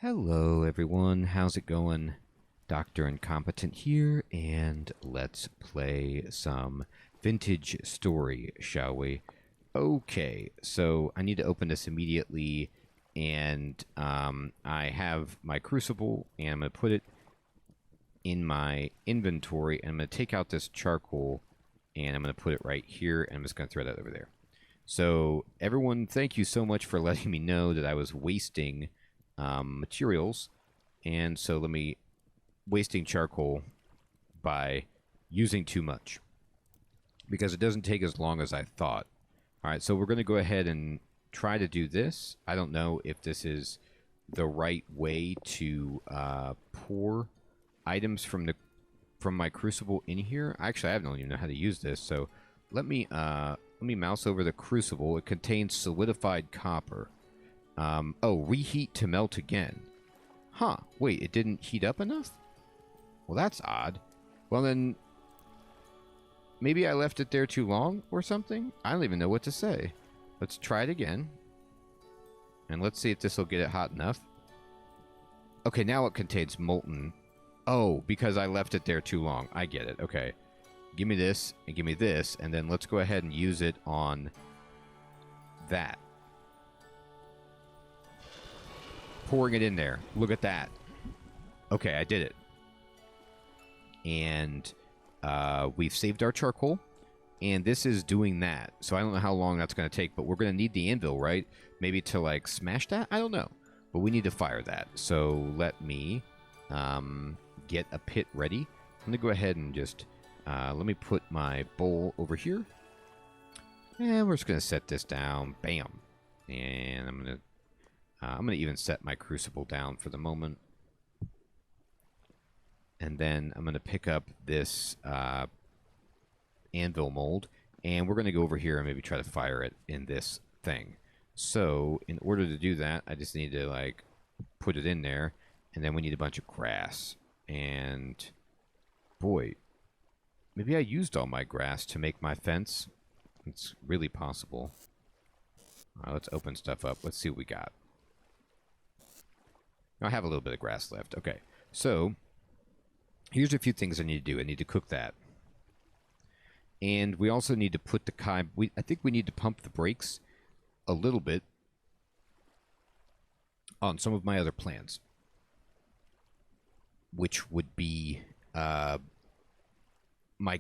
Hello, everyone. How's it going? Dr. Incompetent here, and let's play some vintage story, shall we? Okay, so I need to open this immediately, and I have my crucible, and I'm going to put it in my inventory, and I'm going to take out this charcoal, and I'm going to put it right here, and I'm just going to throw that over there. So, everyone, thank you so much for letting me know that I was wasting materials, and so wasting charcoal by using too much because it doesn't take as long as I thought. All right, so we're going to go ahead and try to do this. I don't know if this is the right way to pour items from my crucible in here. Actually, I don't even know how to use this. So let me mouse over the crucible. It contains solidified copper. Oh, reheat to melt again. Huh, wait, it didn't heat up enough? Well, that's odd. Well, then, maybe I left it there too long or something? I don't even know what to say. Let's try it again. And let's see if this will get it hot enough. Okay, now it contains molten. Oh, because I left it there too long. I get it. Okay. Give me this, and give me this, and then let's go ahead and use it on that. Pouring it in there. Look at that. Okay, I did it. And we've saved our charcoal. And this is doing that. So I don't know how long that's going to take, but we're going to need the anvil, right? Maybe to, like, smash that? I don't know. But we need to fire that. So let me get a pit ready. I'm going to go ahead and just... let me put my bowl over here. And we're just going to set this down. Bam. And I'm going to even set my crucible down for the moment. And then I'm going to pick up this anvil mold. And we're going to go over here and maybe try to fire it in this thing. So in order to do that, I just need to, like, put it in there. And then we need a bunch of grass. And boy, maybe I used all my grass to make my fence. It's really possible. All right, let's open stuff up. Let's see what we got. I have a little bit of grass left. Okay, so here's a few things I need to do. I need to cook that. And we also need to put the I think we need to pump the brakes a little bit on some of my other plans. Which would be my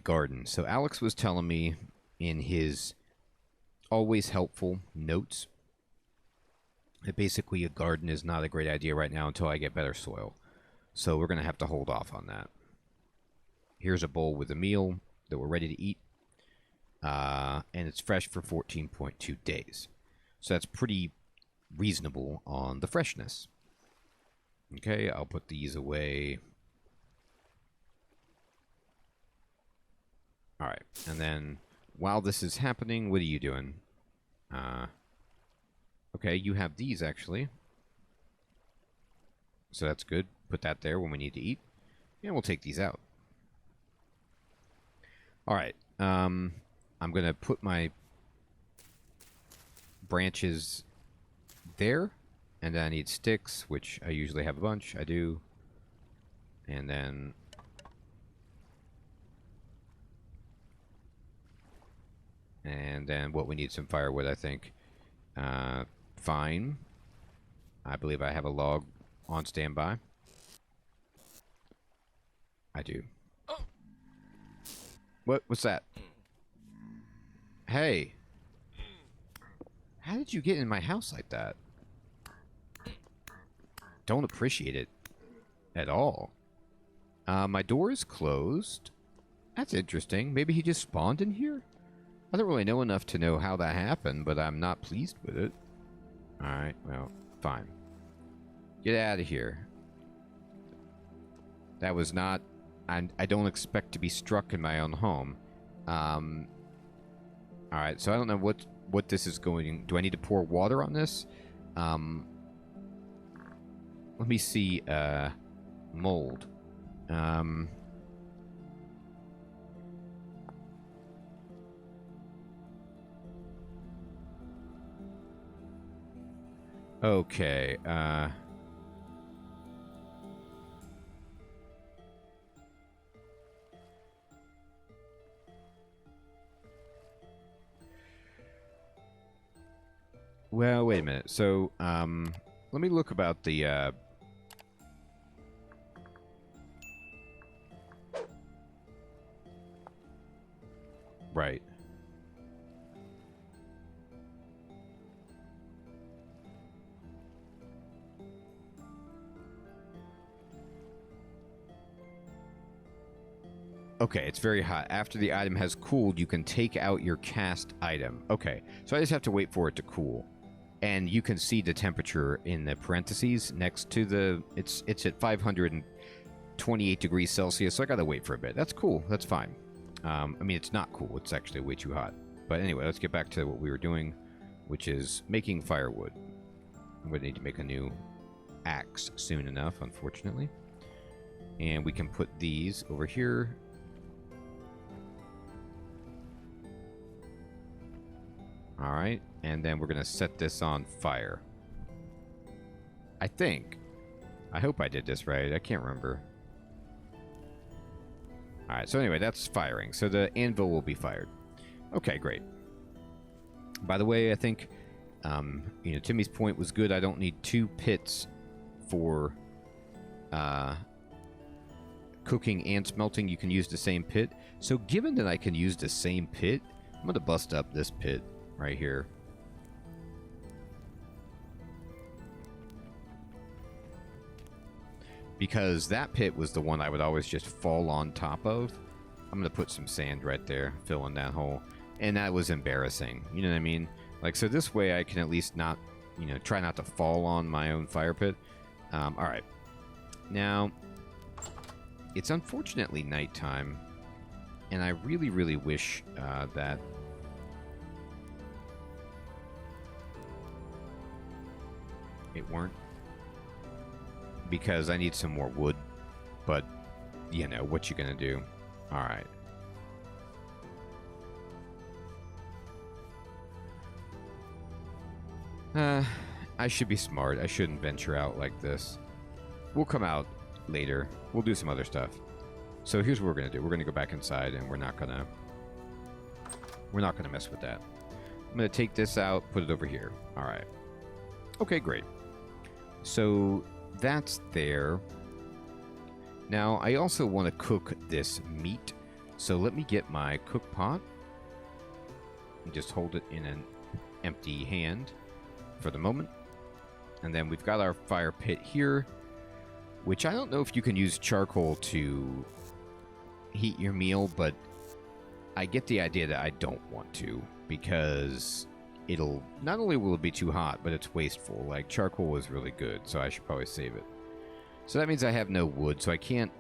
garden. So Alex was telling me in his always helpful notes that basically a garden is not a great idea right now until I get better soil. So we're going to have to hold off on that. Here's a bowl with a meal that we're ready to eat. And it's fresh for 14.2 days. So that's pretty reasonable on the freshness. Okay, I'll put these away. Alright, and then while this is happening, what are you doing? Okay, you have these, actually. So that's good. Put that there when we need to eat. And we'll take these out. Alright, I'm going to put my branches there. And then I need sticks, which I usually have a bunch. I do. And then... what we need some firewood, I think. Fine. I believe I have a log on standby. I do. What's that? Hey. How did you get in my house like that? Don't appreciate it at all. My door is closed. That's interesting. Maybe he just spawned in here? I don't really know enough to know how that happened, but I'm not pleased with it. Alright, well, fine. Get out of here. That was not... I don't expect to be struck in my own home. Alright, so I don't know what this is going... Do I need to pour water on this? Let me see, mold. Okay, Well, wait a minute. So, let me look about the, right. Okay, it's very hot. After the item has cooled, you can take out your cast item. Okay, so I just have to wait for it to cool. And you can see the temperature in the parentheses next to the... It's at 528 degrees Celsius, so I gotta wait for a bit. That's cool. That's fine. I mean, it's not cool. It's actually way too hot. But anyway, let's get back to what we were doing, which is making firewood. I'm going to need to make a new axe soon enough, unfortunately. And we can put these over here. Alright, and then we're going to set this on fire. I think. I hope I did this right. I can't remember. Alright, so anyway, that's firing. So the anvil will be fired. Okay, great. By the way, I think, you know, Timmy's point was good. I don't need 2 pits for cooking and smelting. You can use the same pit. So given that I can use the same pit, I'm going to bust up this pit right here. Because that pit was the one I would always just fall on top of. I'm going to put some sand right there, fill in that hole. And that was embarrassing. You know what I mean? Like, so this way I can at least not, you know, try not to fall on my own fire pit. Alright. Now, it's unfortunately nighttime. And I really, really wish that... it weren't. Because I need some more wood. But, you know, what you gonna do? Alright. I should be smart. I shouldn't venture out like this. We'll come out later. We'll do some other stuff. So here's what we're gonna do. We're gonna go back inside, and we're not gonna mess with that. I'm gonna take this out, put it over here. All right. Okay, great. So that's there. Now I also want to cook this meat. So let me get my cook pot and just hold it in an empty hand for the moment. And then we've got our fire pit here, which I don't know if you can use charcoal to heat your meal, but I get the idea that I don't want to, because it'll, not only will it be too hot, but it's wasteful. Like, charcoal is really good, so I should probably save it. So that means I have no wood, so I can't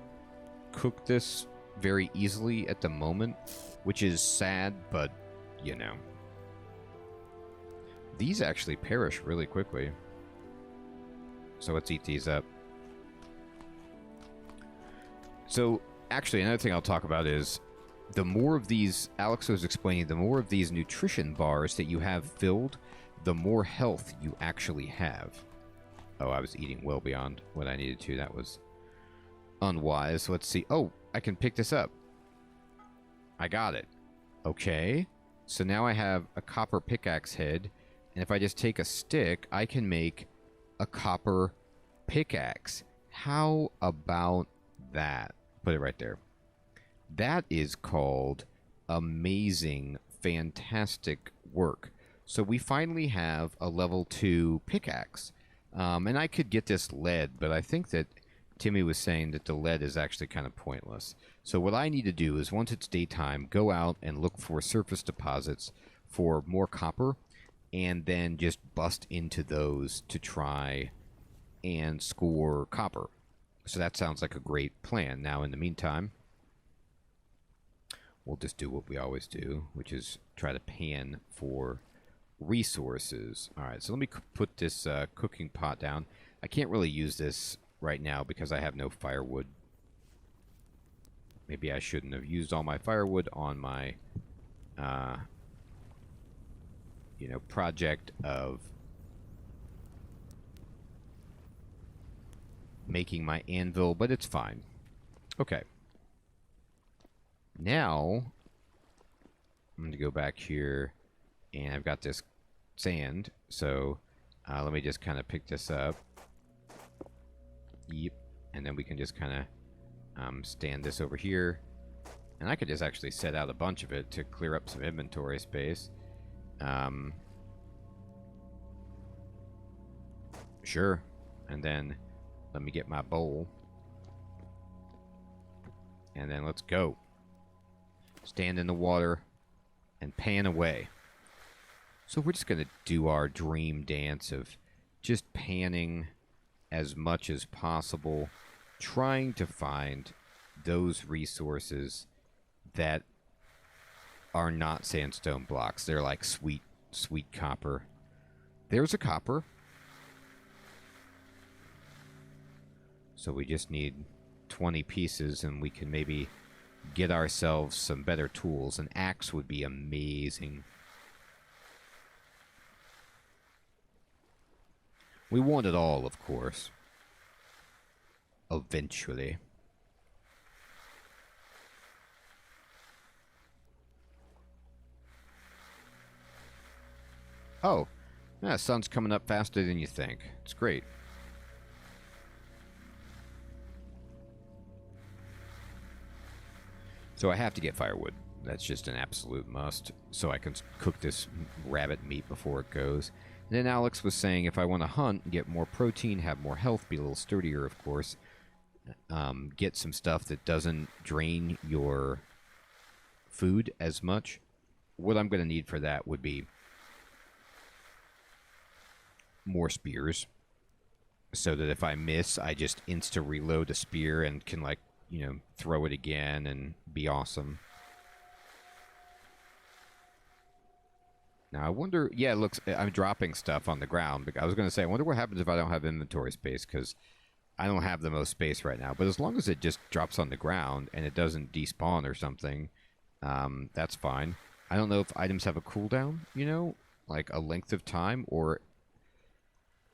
cook this very easily at the moment, which is sad, but, you know. These actually perish really quickly. So let's eat these up. So, actually, another thing I'll talk about is the more of these, Alex was explaining, the more of these nutrition bars that you have filled, the more health you actually have. Oh, I was eating well beyond what I needed to. That was unwise. Let's see. Oh, I can pick this up. I got it. Okay. So now I have a copper pickaxe head, and if I just take a stick, I can make a copper pickaxe. How about that? Put it right there. That is called amazing, fantastic work. So we finally have a level 2 pickaxe. And I could get this lead, but I think that Timmy was saying that the lead is actually kind of pointless. So what I need to do is, once it's daytime, go out and look for surface deposits for more copper, and then just bust into those to try and score copper. So that sounds like a great plan. Now, in the meantime, we'll just do what we always do, which is try to pan for resources. All right, so let me put this cooking pot down. I can't really use this right now because I have no firewood. Maybe I shouldn't have used all my firewood on my you know, project of making my anvil, but it's fine. Okay. Now, I'm going to go back here, and I've got this sand, So let me just kind of pick this up. Yep. And then we can just kind of stand this over here. And I could just actually set out a bunch of it to clear up some inventory space. Sure. And then let me get my bowl. And then let's go. Stand in the water and pan away. So we're just going to do our dream dance of just panning as much as possible, trying to find those resources that are not sandstone blocks. They're like sweet copper. There's a copper. So we just need 20 pieces and we can maybe get ourselves some better tools. An axe would be amazing. We want it all, of course. Eventually. Oh, yeah, sun's coming up faster than you think. It's great. So I have to get firewood. That's just an absolute must, so I can cook this rabbit meat before it goes. And then Alex was saying if I want to hunt, get more protein, have more health, be a little sturdier, of course, get some stuff that doesn't drain your food as much. What I'm going to need for that would be more spears, so that if I miss, I just insta-reload a spear and can, like, you know, throw it again and be awesome. Now, I wonder... Yeah, it looks... I'm dropping stuff on the ground. But I was going to say, I wonder what happens if I don't have inventory space, because I don't have the most space right now. But as long as it just drops on the ground and it doesn't despawn or something, that's fine. I don't know if items have a cooldown, you know? Like a length of time, or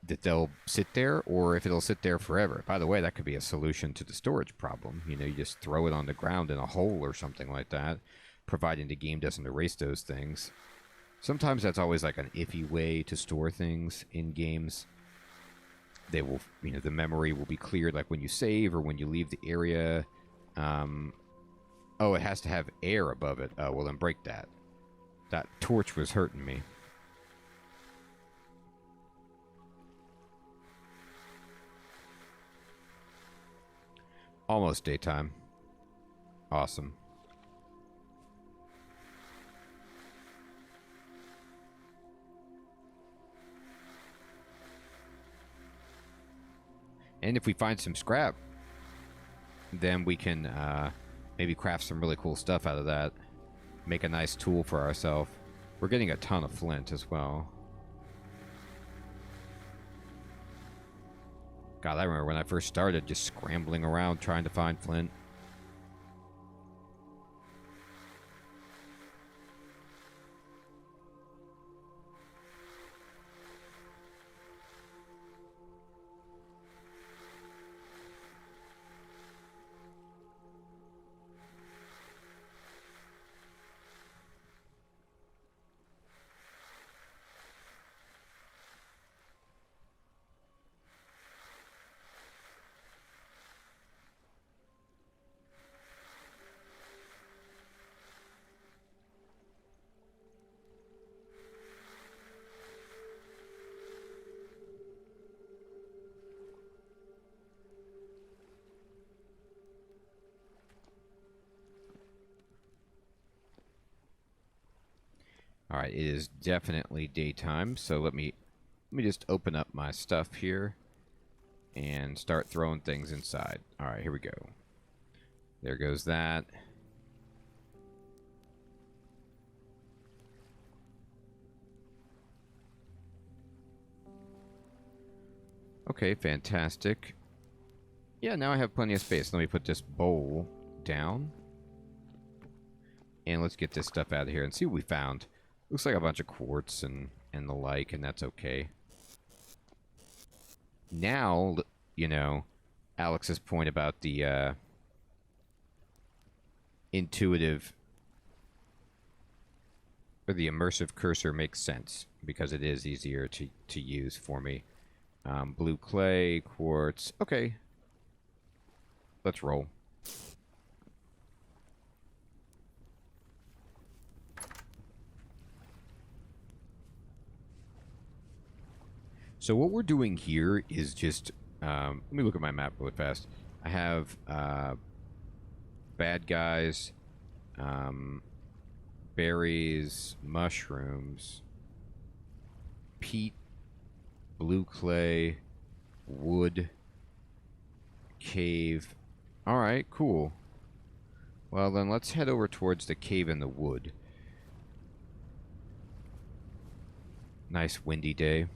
that they'll sit there, or if it'll sit there forever. By the way, that could be a solution to the storage problem. You know, you just throw it on the ground in a hole or something like that, providing the game doesn't erase those things. Sometimes that's always like an iffy way to store things in games. They will, you know, the memory will be cleared like when you save or when you leave the area. Oh, it has to have air above it. Oh, well then break that. That torch was hurting me. Almost daytime. Awesome. And if we find some scrap, then we can maybe craft some really cool stuff out of that. Make a nice tool for ourselves. We're getting a ton of flint as well. God, I remember when I first started just scrambling around trying to find flint. All right, it is definitely daytime, so let me just open up my stuff here and start throwing things inside. All right, here we go. There goes that. Okay, fantastic. Yeah, now I have plenty of space. Let me put this bowl down. And let's get this stuff out of here and see what we found. Looks like a bunch of quartz and the like, and that's okay. Now, you know, Alex's point about the intuitive or the immersive cursor makes sense because it is easier to use for me. Blue clay, quartz. Okay. Let's roll. So what we're doing here is just... let me look at my map really fast. I have bad guys, berries, mushrooms, peat, blue clay, wood, cave. Alright, cool. Well, then let's head over towards the cave and the wood. Nice windy day.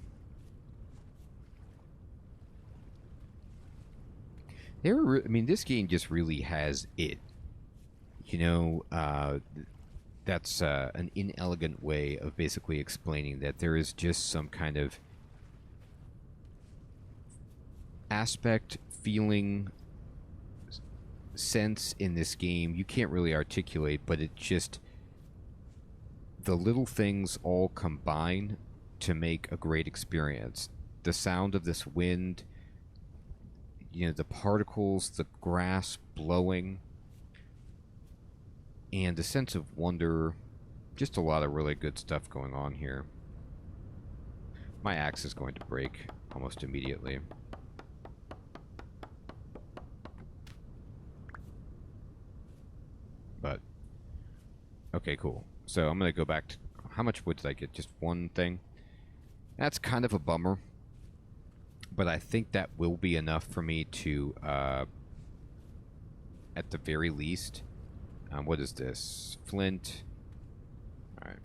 I mean, this game just really has it. You know, that's an inelegant way of basically explaining that there is just some kind of aspect, feeling, sense in this game you can't really articulate, but it just... the little things all combine to make a great experience. The sound of this wind... you know, the particles, the grass blowing, and a sense of wonder. Just a lot of really good stuff going on here. My axe is going to break almost immediately. But, okay, cool. So I'm going to go back to... how much wood did I get? Just one thing? That's kind of a bummer. But I think that will be enough for me to, at the very least... what is this? Flint. Alright.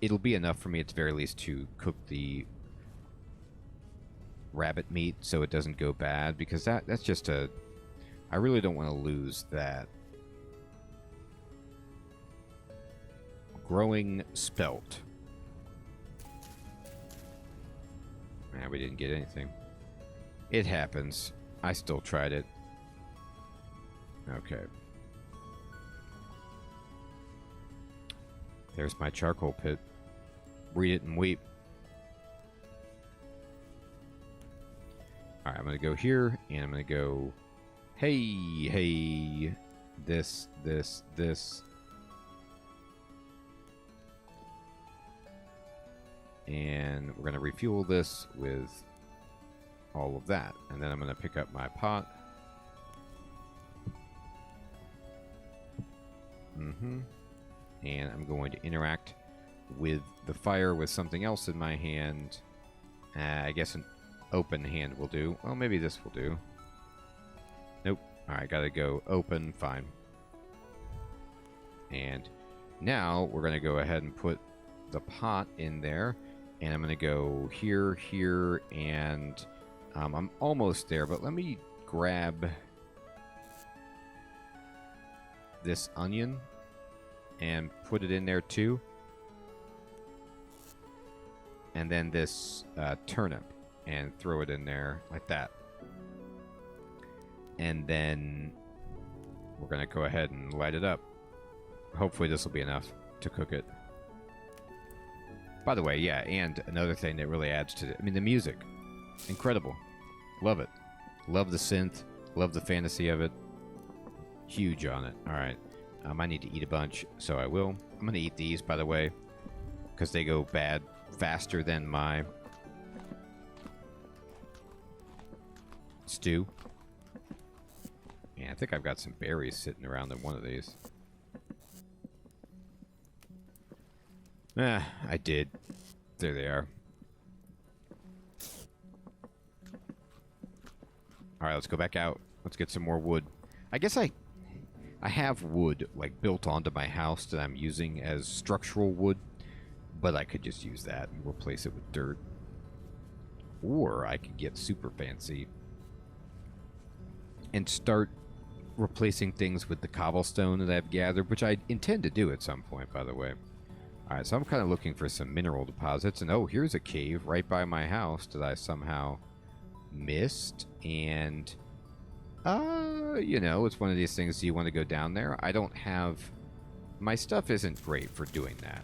It'll be enough for me at the very least to cook the rabbit meat so it doesn't go bad. Because that's just a... I really don't want to lose that. Growing spelt. Man, we didn't get anything. It happens. I still tried it. Okay. There's my charcoal pit. Read it and weep. Alright, I'm going to go here, and I'm going to go... hey, this. And we're going to refuel this with all of that. And then I'm going to pick up my pot. And I'm going to interact with the fire with something else in my hand. I guess an open hand will do. Oh, maybe this will do. Nope. Alright, gotta go open. Fine. And now we're going to go ahead and put the pot in there. And I'm going to go here, here, and I'm almost there. But let me grab this onion and put it in there too. And then this turnip and throw it in there like that. And then we're going to go ahead and light it up. Hopefully this will be enough to cook it. By the way, yeah, and another thing that really adds to it, I mean, the music. Incredible. Love it. Love the synth. Love the fantasy of it. Huge on it. Alright. I need to eat a bunch, so I will. I'm going to eat these, by the way, because they go bad faster than my stew. And I think I've got some berries sitting around in one of these. I did. There they are. Alright, let's go back out. Let's get some more wood. I guess I have wood, like, built onto my house that I'm using as structural wood. But I could just use that and replace it with dirt. Or I could get super fancy and start replacing things with the cobblestone that I've gathered, which I intend to do at some point, by the way. Alright, so I'm kind of looking for some mineral deposits. And oh, here's a cave right by my house that I somehow missed. And, you know, it's one of these things, do you want to go down there? I don't have... my stuff isn't great for doing that.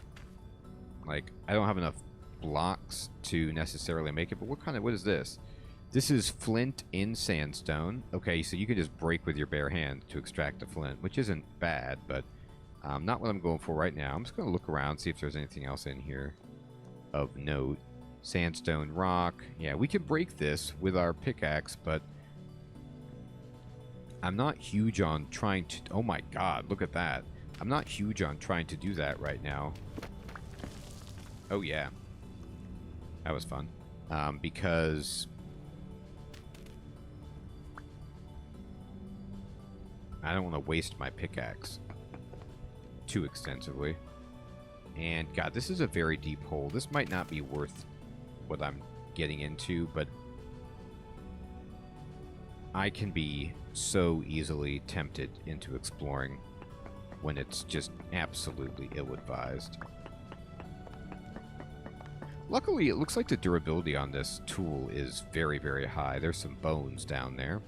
Like, I don't have enough blocks to necessarily make it, but what is this? This is flint in sandstone. Okay, so you could just break with your bare hand to extract the flint, which isn't bad, but not what I'm going for right now. I'm just going to look around, see if there's anything else in here of note. Sandstone rock. Yeah, we can break this with our pickaxe, but I'm not huge on trying to... Oh my god, look at that. I'm not huge on trying to do that right now. Oh yeah. That was fun. Because... I don't want to waste my pickaxe too extensively. And god, this is a very deep hole. This might not be worth what I'm getting into, but I can be so easily tempted into exploring when it's just absolutely ill-advised. Luckily, it looks like the durability on this tool is very, very high. There's some bones down there.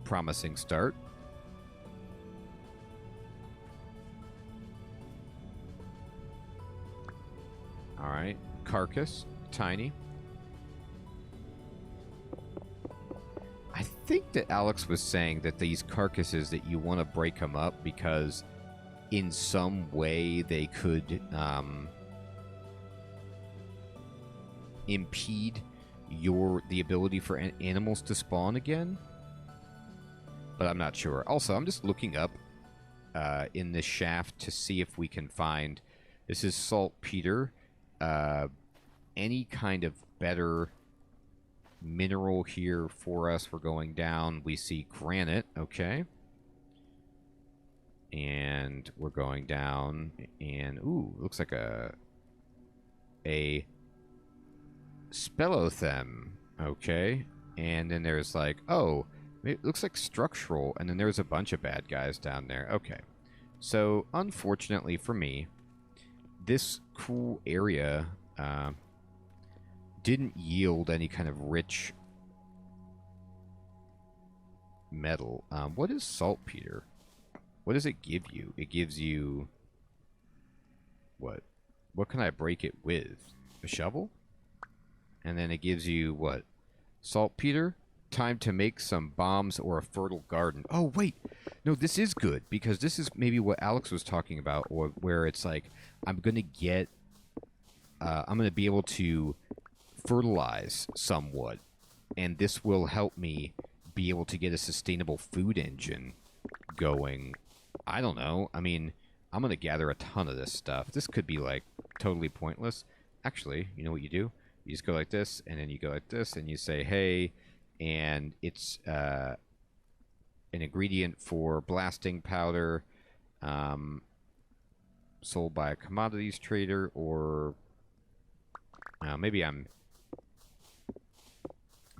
Promising start. Alright, carcass, tiny. I think that Alex was saying that these carcasses, that you want to break them up because in some way they could impede the ability for animals to spawn again. But I'm not sure. Also, I'm just looking up in this shaft to see if we can find... This is saltpeter. Any kind of better mineral here for us. We're going down. We see granite. Okay. And we're going down. And, ooh, looks like a spelothem. Okay. And then there's like, oh, it looks like structural. And then there's a bunch of bad guys down there. Okay. So, unfortunately for me, this cool area didn't yield any kind of rich metal. What is saltpeter? What does it give you? It gives you... What? What can I break it with? A shovel? And then it gives you, what? Saltpeter? Time to make some bombs or a fertile garden. Oh, wait! No, this is good, because this is maybe what Alex was talking about, or where it's like, I'm going to get... I'm going to be able to fertilize somewhat, and this will help me be able to get a sustainable food engine going. I don't know. I mean, I'm going to gather a ton of this stuff. This could be, like, totally pointless. Actually, you know what you do? You just go like this, and then you go like this, and you say, hey, and it's an ingredient for blasting powder, sold by a commodities trader, or maybe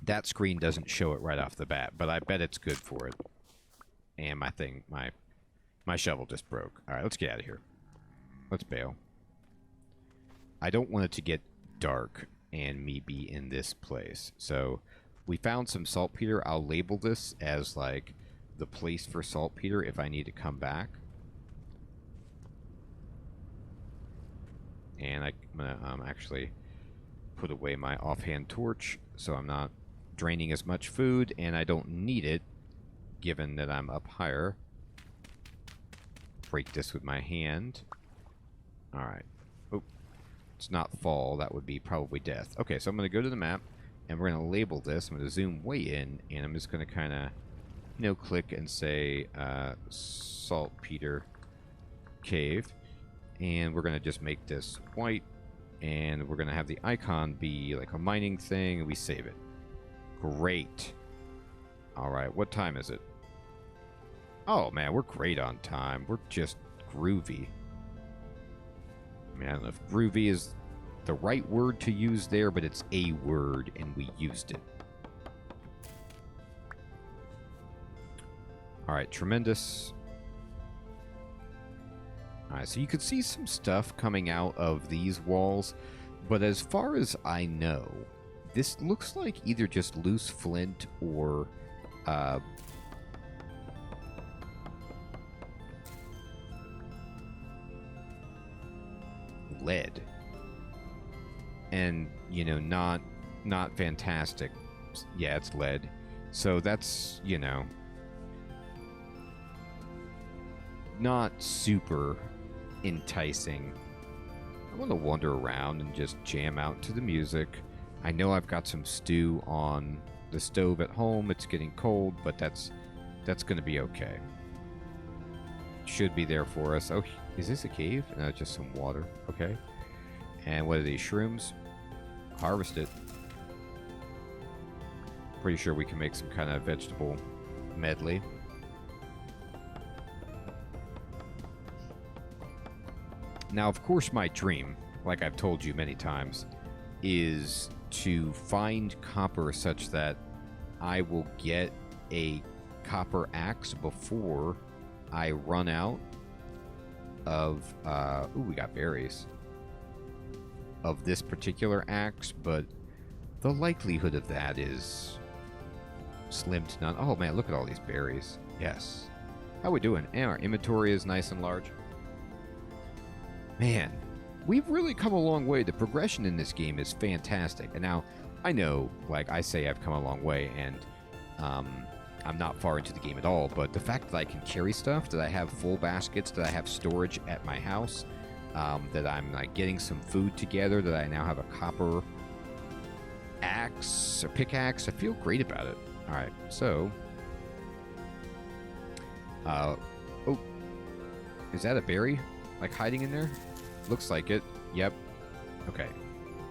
that screen doesn't show it right off the bat, but I bet it's good for it. And my shovel just broke. All right, let's get out of here. Let's bail. I don't want it to get dark and me be in this place. So we found some saltpeter. I'll label this as like the place for saltpeter if I need to come back. And I'm going to actually put away my offhand torch so I'm not draining as much food, and I don't need it given that I'm up higher. Break this with my hand. Alright. Oh, it's not fall. That would be probably death. Okay, so I'm going to go to the map, and we're going to label this. I'm going to zoom way in, and I'm just going to kind of, you know, click and say saltpeter cave. And we're going to just make this white, and we're going to have the icon be like a mining thing, and we save it. Great. Alright, what time is it? Oh, man, we're great on time. We're just groovy. I mean, I don't know if groovy is the right word to use there, but it's a word, and we used it. Alright, tremendous. Alright, so you could see some stuff coming out of these walls, but as far as I know, this looks like either just loose flint or lead. and, you know, not fantastic. Yeah, it's lead. So that's, you know, not super enticing. I want to wander around and just jam out to the music. I know I've got some stew on the stove at home. It's getting cold, but that's going to be okay. Should be there for us. Oh, is this a cave? No, just some water. Okay. And what are these, shrooms? Harvest it. Pretty sure we can make some kind of vegetable medley. Now, of course, my dream, like I've told you many times, is to find copper such that I will get a copper axe before I run out of, ooh, we got berries, of this particular axe, but the likelihood of that is slim to none. Oh man, look at all these berries. Yes. How we doing? And our inventory is nice and large. Man, we've really come a long way. The progression in this game is fantastic. And now, I know, like I say, I've come a long way, and I'm not far into the game at all, but the fact that I can carry stuff, that I have full baskets, that I have storage at my house, that I'm like getting some food together, that I now have a copper axe, or pickaxe, I feel great about it. All right, so, oh, is that a berry, like hiding in there? Looks like it. Yep. Okay.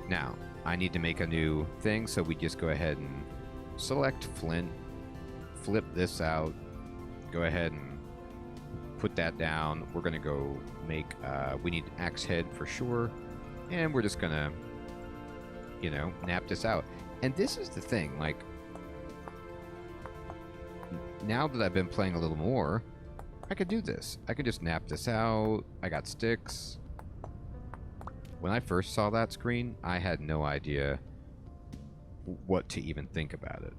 Now, I need to make a new thing, so we just go ahead and select flint, flip this out, go ahead and put that down. We're going to go make, we need axe head for sure, and we're just going to, you know, knap this out. And this is the thing, like, now that I've been playing a little more, I could do this. I could just knap this out. I got sticks. When I first saw that screen, I had no idea what to even think about it.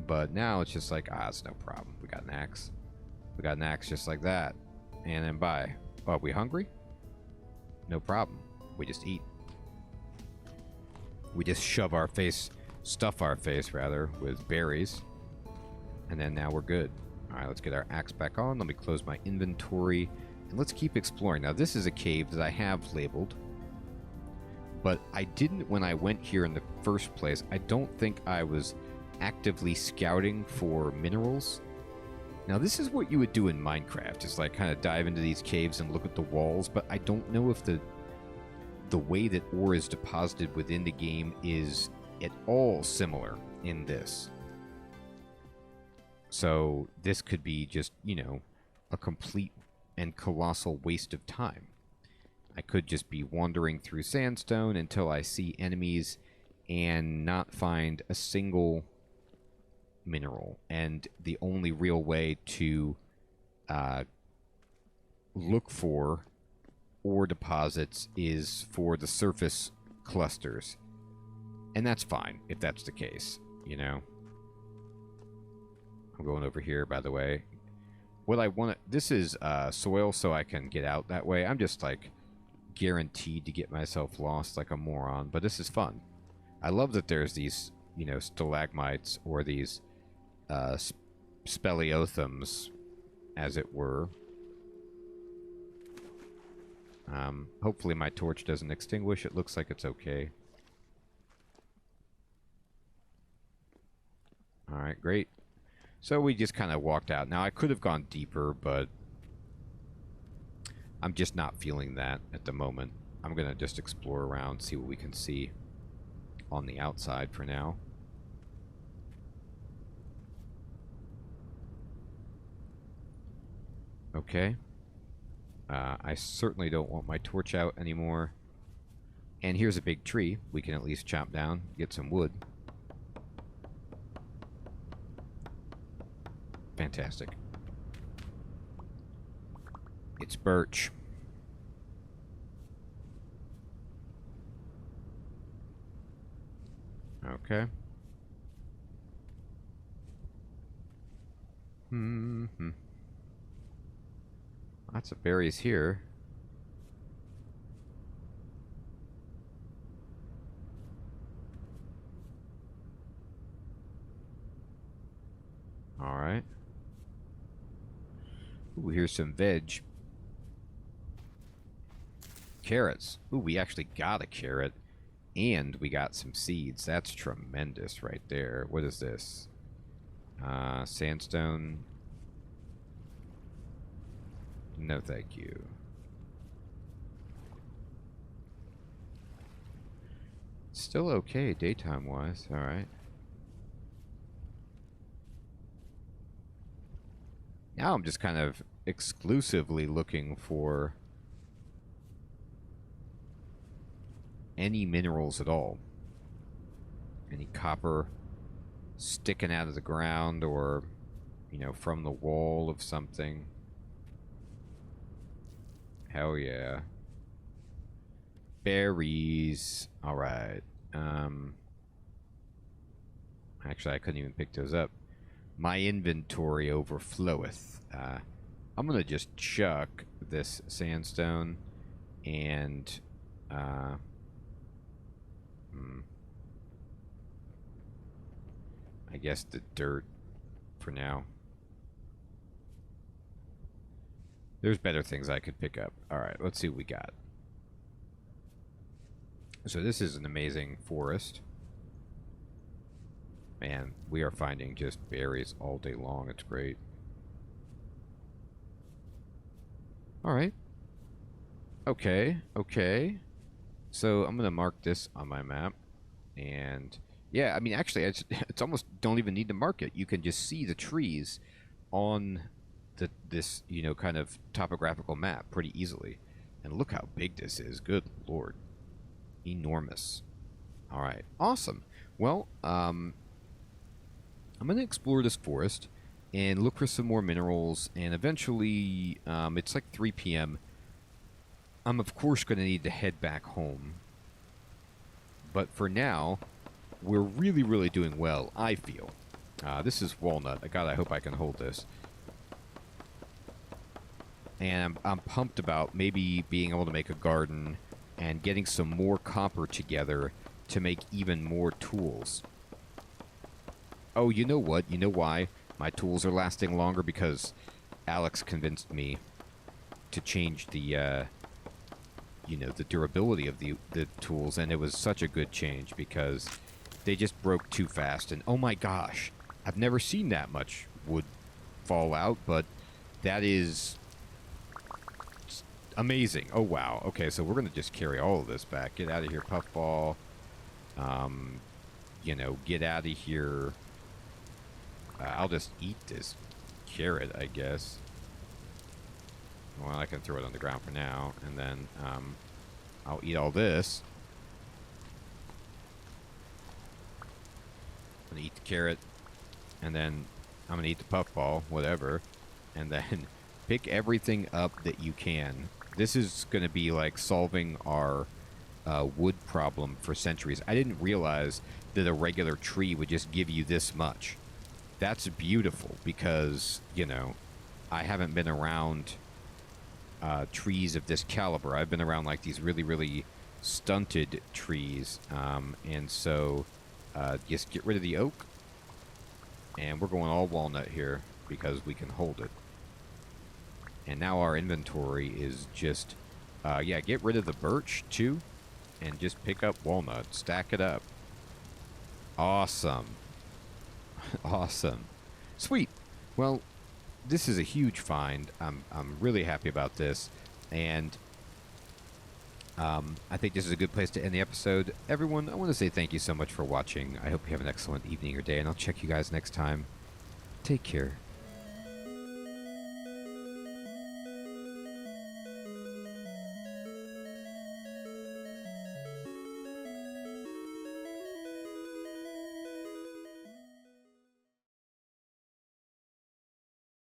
But now it's just like, it's no problem. We got an axe. We got an axe just like that. And then bye. Oh, are we hungry? No problem. We just eat. We just stuff our face rather, with berries. And then now we're good. All right, let's get our axe back on. Let me close my inventory. And let's keep exploring. Now, this is a cave that I have labeled. But I didn't when I went here in the first place. I don't think I was actively scouting for minerals. Now, this is what you would do in Minecraft. Just like kind of dive into these caves and look at the walls. But I don't know if the way that ore is deposited within the game is at all similar in this. So this could be just, you know, a complete and colossal waste of time. I could just be wandering through sandstone until I see enemies and not find a single mineral. And the only real way to look for ore deposits is for the surface clusters. And that's fine if that's the case, you know. I'm going over here, by the way. What I want to... This is soil, so I can get out that way. I'm just, like, guaranteed to get myself lost like a moron, but this is fun. I love that there's these, you know, stalagmites, or these speleothems, as it were. Hopefully my torch doesn't extinguish. It looks like it's okay. Alright, great. So we just kind of walked out. Now, I could have gone deeper, but I'm just not feeling that at the moment. I'm going to just explore around, see what we can see on the outside for now. Okay. I certainly don't want my torch out anymore. And here's a big tree we can at least chop down, get some wood. Fantastic. It's birch. Okay. Lots of berries here. Alright. Ooh, here's some veg. Carrots. Ooh, we actually got a carrot. And we got some seeds. That's tremendous right there. What is this? Sandstone. No, thank you. Still okay daytime-wise. Alright. Now I'm just kind of exclusively looking for any minerals at all. Any copper sticking out of the ground or, you know, from the wall of something. Hell yeah. Berries. Alright. Actually, I couldn't even pick those up. My inventory overfloweth. I'm gonna just chuck this sandstone and I guess the dirt for now. There's better things I could pick up. Alright, let's see what we got. So this is an amazing forest. Man, we are finding just berries all day long. It's great. Alright. Okay, okay. So I'm going to mark this on my map. And yeah, I mean, actually, it's almost don't even need to mark it. You can just see the trees on this, you know, kind of topographical map pretty easily. And look how big this is. Good Lord. Enormous. All right. Awesome. Well, I'm going to explore this forest and look for some more minerals. And eventually, it's like 3 p.m. I'm, of course, going to need to head back home. But for now, we're really, really doing well, I feel. This is walnut. God, I hope I can hold this. And I'm pumped about maybe being able to make a garden and getting some more copper together to make even more tools. Oh, you know what? You know why my tools are lasting longer? Because Alex convinced me to change the, you know, the durability of the tools, and it was such a good change because they just broke too fast. And oh my gosh, I've never seen that much wood fall out, but that is amazing. Oh wow. Okay, so we're gonna just carry all of this back. Get out of here, puffball. You know, get out of here. I'll just eat this carrot, I guess. Well, I can throw it on the ground for now, and then I'll eat all this. I'm gonna eat the carrot, and then I'm gonna eat the puffball, whatever, and then pick everything up that you can. This is gonna be like solving our wood problem for centuries. I didn't realize that a regular tree would just give you this much. That's beautiful because, you know, I haven't been around trees of this caliber. I've been around like these really, really stunted trees. And so just get rid of the oak. And we're going all walnut here because we can hold it. And now our inventory is just, yeah, get rid of the birch too. And just pick up walnut. Stack it up. Awesome. Awesome. Sweet. Well, this is a huge find. I'm really happy about this. And I think this is a good place to end the episode. Everyone, I want to say thank you so much for watching. I hope you have an excellent evening or day, and I'll check you guys next time. Take care.